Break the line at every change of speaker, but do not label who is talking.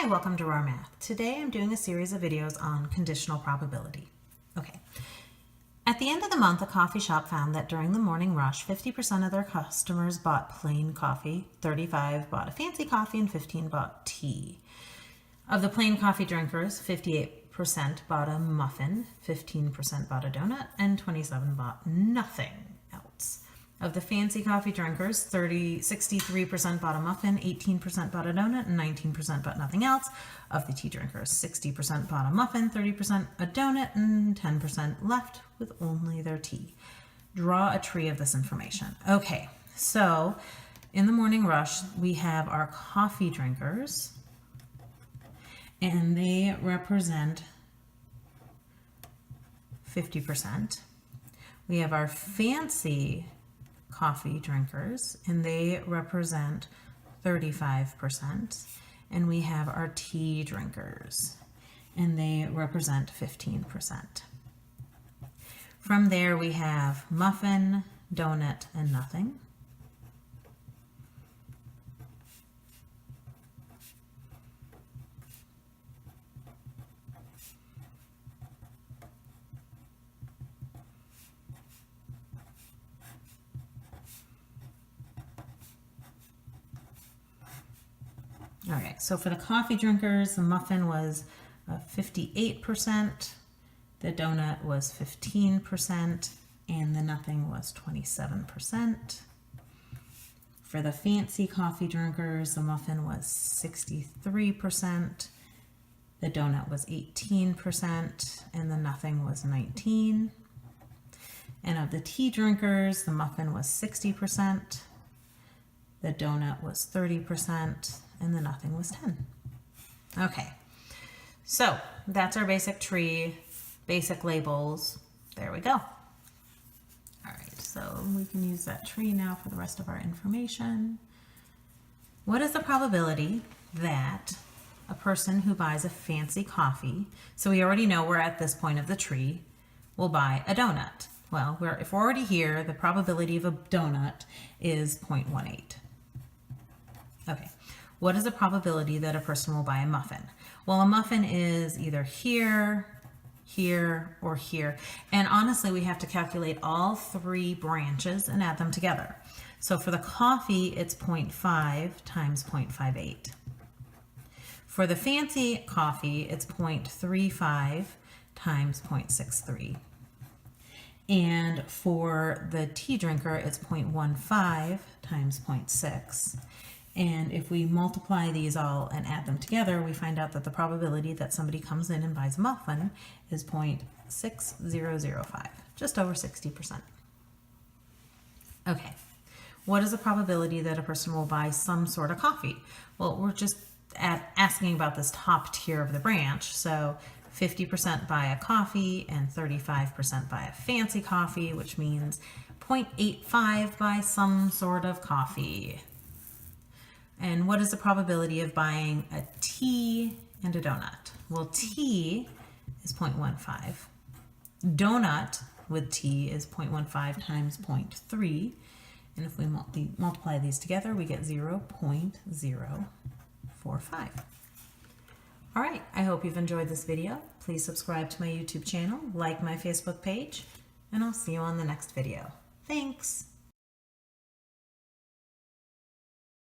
Hi, welcome to Raw Math. Today I'm doing a series of videos on conditional probability. Okay. At the end of the month, a coffee shop found that during the morning rush, 50% of their customers bought plain coffee, 35 bought a fancy coffee, and 15 bought tea. Of the plain coffee drinkers, 58% bought a muffin, 15% bought a donut, and 27 bought nothing else. Of the fancy coffee drinkers, 63% bought a muffin, 18% bought a donut, and 19% bought nothing else. Of the tea drinkers, 60% bought a muffin, 30% a donut, and 10% left with only their tea. Draw a tree of this information. Okay, so in the morning rush, we have our coffee drinkers, and they represent 50%. We have our fancy coffee drinkers, and they represent 35%. And we have our tea drinkers, and they represent 15%. From there, we have muffin, donut, and nothing. All right, so for the coffee drinkers, the muffin was 58%, the donut was 15%, and the nothing was 27%. For the fancy coffee drinkers, the muffin was 63%, the donut was 18%, and the nothing was 19%. And of the tea drinkers, the muffin was 60%, the donut was 30%, and the nothing was 10. Okay, so that's our basic tree, basic labels. There we go. All right, so we can use that tree now for the rest of our information. What is the probability that a person who buys a fancy coffee, so we already know we're at this point of the tree, will buy a donut? Well, if we're already here, the probability of a donut is 0.18. Okay. What is the probability that a person will buy a muffin? Well, a muffin is either here, here, or here. And honestly, we have to calculate all three branches and add them together. So for the coffee, it's 0.5 times 0.58. For the fancy coffee, it's 0.35 times 0.63. And for the tea drinker, it's 0.15 times 0.6. And if we multiply these all and add them together, we find out that the probability that somebody comes in and buys a muffin is 0.6005, just over 60%. Okay, what is the probability that a person will buy some sort of coffee? Well, we're just asking about this top tier of the branch. So 50% buy a coffee and 35% buy a fancy coffee, which means 0.85 buy some sort of coffee. And what is the probability of buying a tea and a donut? Well, tea is 0.15. Donut with tea is 0.15 times 0.3. And if we multiply these together, we get 0.045. All right, I hope you've enjoyed this video. Please subscribe to my YouTube channel, like my Facebook page, and I'll see you on the next video. Thanks.